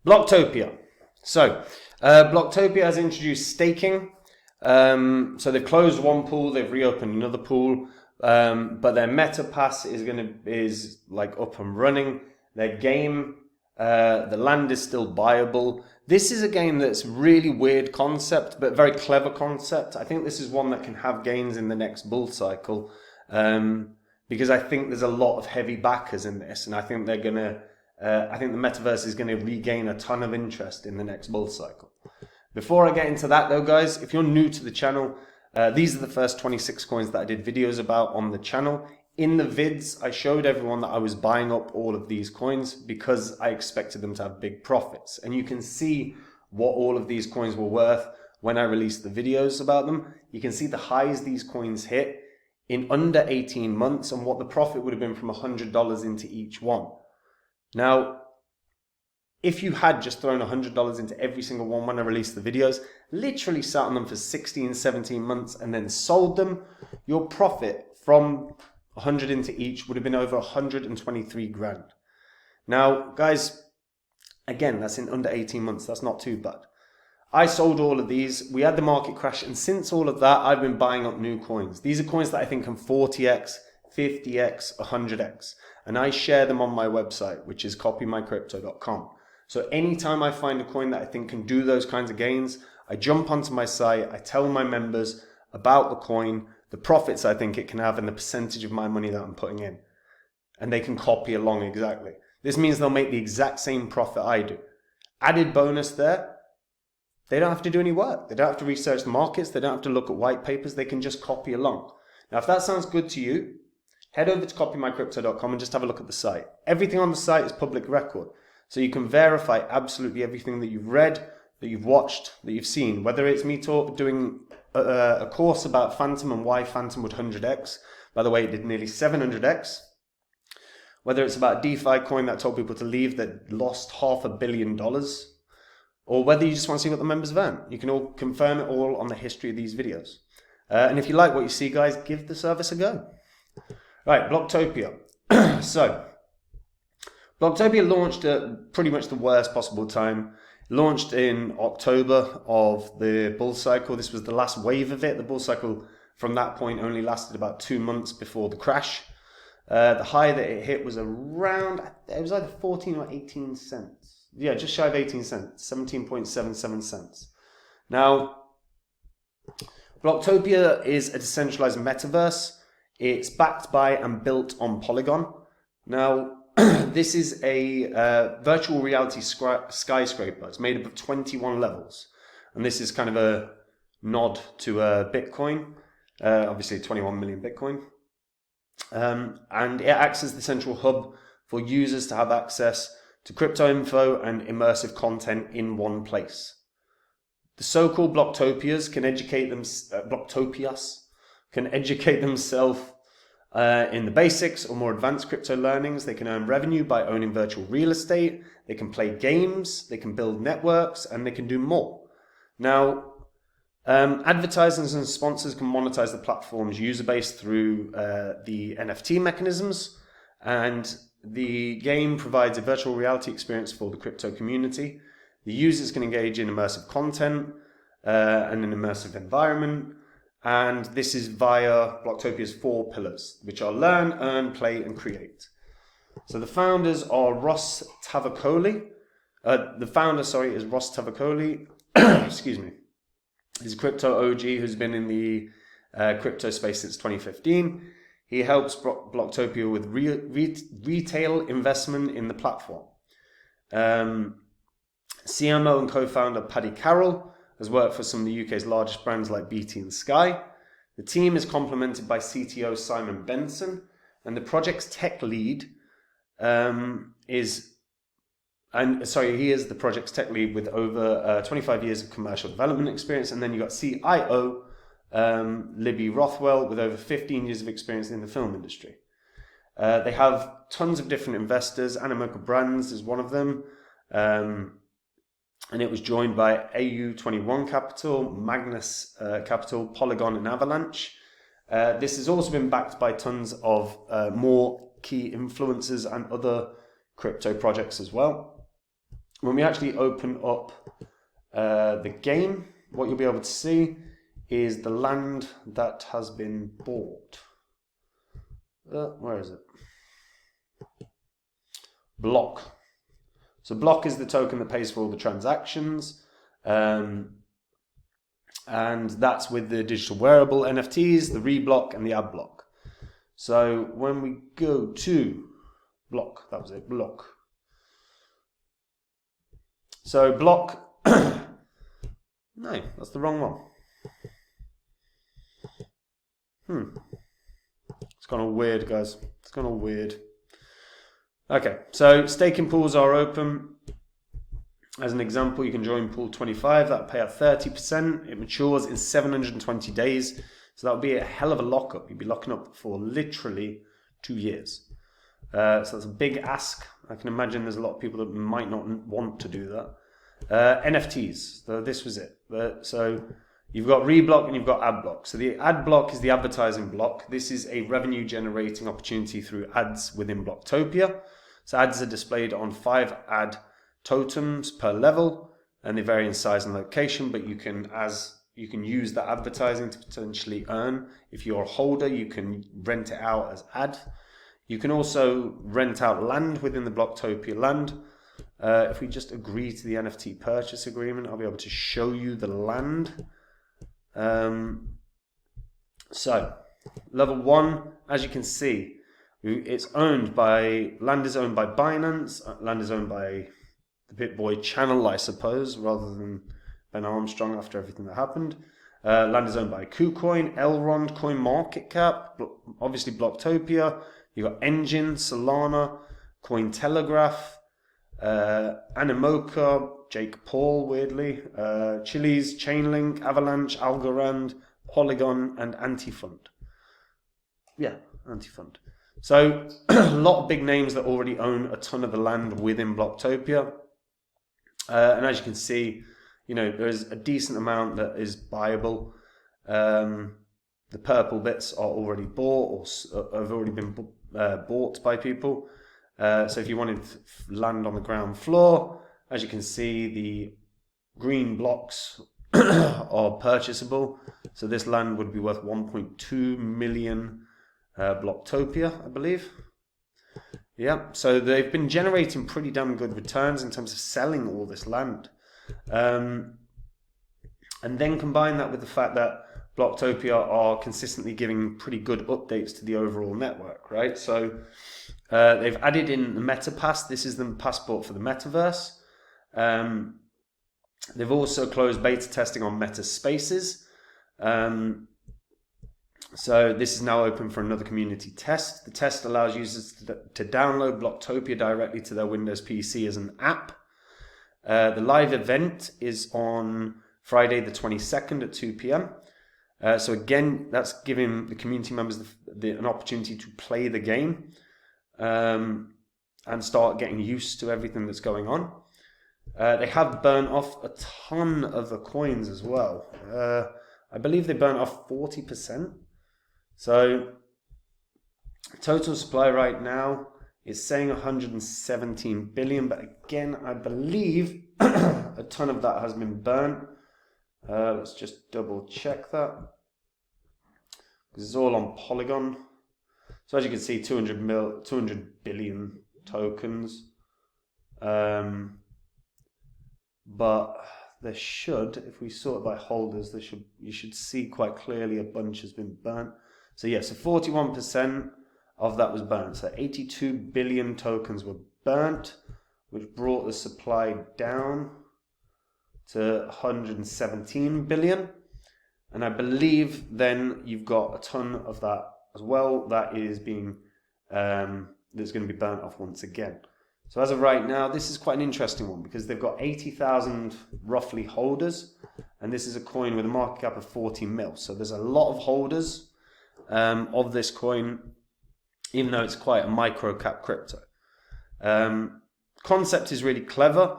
Bloktopia. So, Bloktopia has introduced staking. So they've closed one pool, they've reopened another pool, but their meta pass is like up and running. Their game, the land is still buyable. This is a game that's really weird concept, but very clever concept. I think this is one that can have gains in the next bull cycle, because I think there's a lot of heavy backers in this, and I think they're gonna. I think the metaverse is going to regain a ton of interest in the next bull cycle. Before I get into that though, guys, if you're new to the channel, these are the first 26 coins that I did videos about on the channel. In the vids, I showed everyone that I was buying up all of these coins because I expected them to have big profits. And you can see what all of these coins were worth when I released the videos about them. You can see the highs these coins hit in under 18 months and what the profit would have been from $100 into each one. Now, if you had just thrown $100 into every single one when I released the videos, literally sat on them for 16, 17 months and then sold them, your profit from 100 into each would have been over 123 grand. Now, guys, again, that's in under 18 months. That's not too bad. I sold all of these. We had the market crash. And since all of that, I've been buying up new coins. These are coins that I think can 40x, 50x, 100x. And I share them on my website, which is copymycrypto.com. So anytime I find a coin that I think can do those kinds of gains, I jump onto my site, I tell my members about the coin, the profits I think it can have, and the percentage of my money that I'm putting in. And they can copy along exactly. This means they'll make the exact same profit I do. Added bonus there, they don't have to do any work. They don't have to research the markets. They don't have to look at white papers. They can just copy along. Now, if that sounds good to you, head over to copymycrypto.com and just have a look at the site. Everything on the site is public record. So you can verify absolutely everything that you've read, that you've watched, that you've seen. Whether it's me doing a course about Phantom and why Phantom would 100x. By the way, it did nearly 700x. Whether it's about a DeFi coin that told people to leave that lost $500 million. Or whether you just want to see what the members have earned. You can all confirm it all on the history of these videos. And if you like what you see, guys, give the service a go. Right, Bloktopia. So, Bloktopia launched at pretty much the worst possible time. Launched in October of the bull cycle. This was the last wave of it. The bull cycle from that point only lasted about 2 months before the crash. The high that it hit was around, it was either 14 or 18 cents. Yeah, just shy of 18 cents, 17.77 cents. Now, Bloktopia is a decentralized metaverse. It's backed by and built on Polygon. Now, this is a virtual reality skyscraper. It's made up of 21 levels. And this is kind of a nod to Bitcoin, obviously 21 million Bitcoin. And it acts as the central hub for users to have access to crypto info and immersive content in one place. The so-called Bloktopias can educate themselves in the basics or more advanced crypto learnings. They can earn revenue by owning virtual real estate. They can play games. They can build networks, and they can do more. Now, advertisers and sponsors can monetize the platform's user base through the NFT mechanisms, and the game provides a virtual reality experience for the crypto community. The users can engage in immersive content and an immersive environment. And this is via Bloktopia's 4 pillars, which are learn, earn, play, and create. So the founders are Ross Tavakoli. The founder, is Ross Tavakoli. Excuse me. He's a crypto OG who's been in the crypto space since 2015. He helps Bloktopia with retail investment in the platform. CMO and co-founder Paddy Carroll has worked for some of the UK's largest brands like BT and Sky. The team is complemented by CTO Simon Benson, and the project's tech lead he is the project's tech lead with over 25 years of commercial development experience. And then you got CIO Libby Rothwell with over 15 years of experience in the film industry. They have tons of different investors. Animoca Brands is one of them. And it was joined by AU21 Capital, Magnus Capital, Polygon, and Avalanche. This has also been backed by tons of more key influencers and other crypto projects as well. when we actually open up the game, what you'll be able to see is the land that has been bought. Where is it? BLOK. So BLOK is the token that pays for all the transactions. And that's with the digital wearable NFTs, the reblock, and the ad block. So when we go to BLOK, that was it, BLOK. So BLOK, no, that's the wrong one. It's gone all weird, guys. It's gone all weird. Okay, so staking pools are open. As an example, you can join pool 25, that'll pay out 30%. It matures in 720 days. So that would be a hell of a lockup. You'd be locking up for literally 2 years. So that's a big ask. I can imagine there's a lot of people that might not want to do that. NFTs, so this was it. So you've got reblock and you've got ad block. So the ad block is the advertising block. This is a revenue generating opportunity through ads within Bloktopia. So ads are displayed on 5 ad totems per level, and they vary in size and location, but you can use that advertising to potentially earn. If you're a holder, you can rent it out as ad. You can also rent out land within the Bloktopia land. If we just agree to the NFT purchase agreement, I'll be able to show you the land. So level 1, as you can see, land is owned by Binance, land is owned by the BitBoy channel, I suppose, rather than Ben Armstrong after everything that happened. Land is owned by KuCoin, Elrond, CoinMarketCap, obviously Bloktopia. You've got Engine, Solana, Cointelegraph, Animoca, Jake Paul, weirdly, Chiliz, Chainlink, Avalanche, Algorand, Polygon, and Antifund. Yeah, Antifund. So a lot of big names that already own a ton of the land within Bloktopia. And as you can see, there's a decent amount that is buyable. The purple bits are already bought or have already been bought by people. So if you wanted land on the ground floor, as you can see, the green blocks are purchasable. So this land would be worth 1.2 million Bloktopia, I believe. Yeah, so they've been generating pretty damn good returns in terms of selling all this land. And then combine that with the fact that Bloktopia are consistently giving pretty good updates to the overall network, right? So they've added in the MetaPass. This is the passport for the metaverse. They've also closed beta testing on Meta Spaces. So this is now open for another community test. The test allows users to download Bloktopia directly to their Windows PC as an app. The live event is on Friday the 22nd at 2 p.m. So again, that's giving the community members an opportunity to play the game and start getting used to everything that's going on. They have burnt off a ton of the coins as well. I believe they burnt off 40%. So total supply right now is saying 117 billion, but again, I believe a ton of that has been burnt. Let's just double check that, because it's all on Polygon. So as you can see, 200 billion tokens. But there should, if we sort it by holders, you should see quite clearly a bunch has been burnt. So yeah, so 41% of that was burnt. So 82 billion tokens were burnt, which brought the supply down to 117 billion. And I believe then you've got a ton of that as well that is being that's going to be burnt off once again. So as of right now, this is quite an interesting one because they've got 80,000 roughly holders, and this is a coin with a market cap of 40 mil. So there's a lot of holders of this coin, even though it's quite a micro cap crypto. Concept is really clever.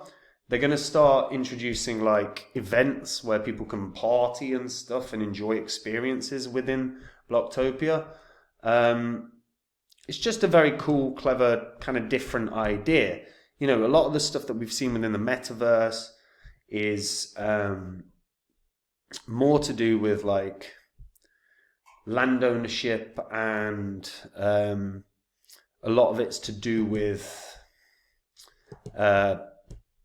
They're going to start introducing like events where people can party and stuff and enjoy experiences within Bloktopia. It's just a very cool, clever, kind of different idea. you know, a lot of the stuff that we've seen within the metaverse is more to do with like land ownership, and a lot of it's to do with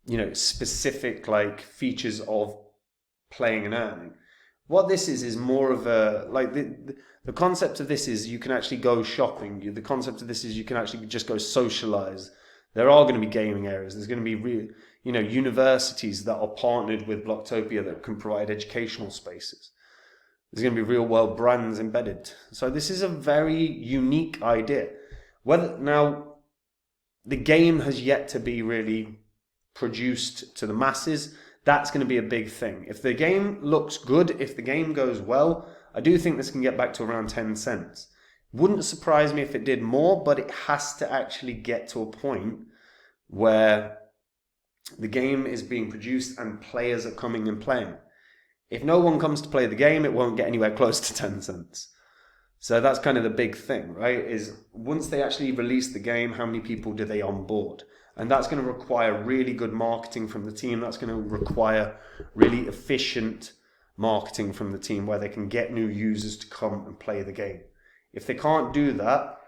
you know, specific like features of playing and earning. What this is more of a, like, the concept of this is you can actually go shopping. The concept of this is you can actually just go socialize. There are going to be gaming areas. There's going to be you know, universities that are partnered with Bloktopia that can provide educational spaces. There's going to be real world brands embedded. So this is a very unique idea. Whether now the game has yet to be really produced to the masses, that's going to be a big thing. If the game looks good, if the game goes well, I do think this can get back to around 10 cents. Wouldn't surprise me if it did more, but it has to actually get to a point where the game is being produced and players are coming and playing. If no one comes to play the game, it won't get anywhere close to 10 cents. So that's kind of the big thing, right? Is once they actually release the game, how many people do they onboard? And that's going to require really good marketing from the team. That's going to require really efficient marketing from the team where they can get new users to come and play the game. If they can't do that,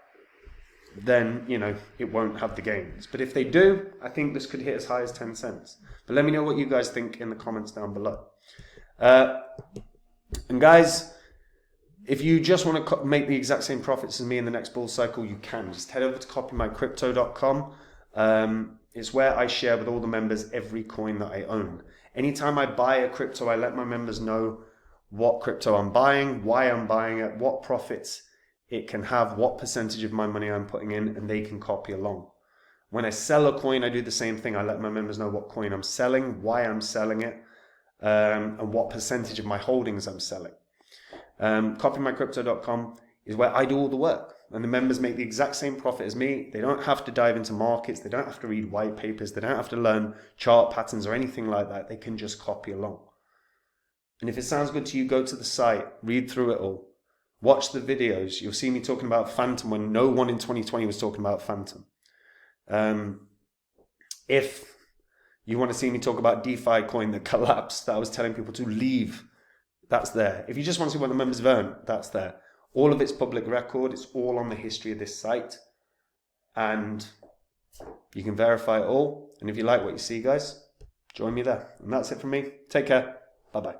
then, you know, it won't have the gains. But if they do, I think this could hit as high as 10 cents. But let me know what you guys think in the comments down below. And guys, if you just want to make the exact same profits as me in the next bull cycle, you can. Just head over to copymycrypto.com. It's where I share with all the members every coin that I own. Anytime I buy a crypto, I let my members know what crypto I'm buying, why I'm buying it, what profits it can have, what percentage of my money I'm putting in, and they can copy along. When I sell a coin, I do the same thing. I let my members know what coin I'm selling, why I'm selling it, and what percentage of my holdings I'm selling. Copymycrypto.com is where I do all the work, and the members make the exact same profit as me. They don't have to dive into markets. They don't have to read white papers. They don't have to learn chart patterns or anything like that. They can just copy along. And if it sounds good to you, go to the site, read through it all, watch the videos. You'll see me talking about Phantom when no one in 2020 was talking about Phantom. If you want to see me talk about DeFi coin that collapsed, that I was telling people to leave, that's there. If you just want to see what the members have earned, that's there. All of it's public record. It's all on the history of this site. And you can verify it all. And if you like what you see, guys, join me there. And that's it from me. Take care. Bye-bye.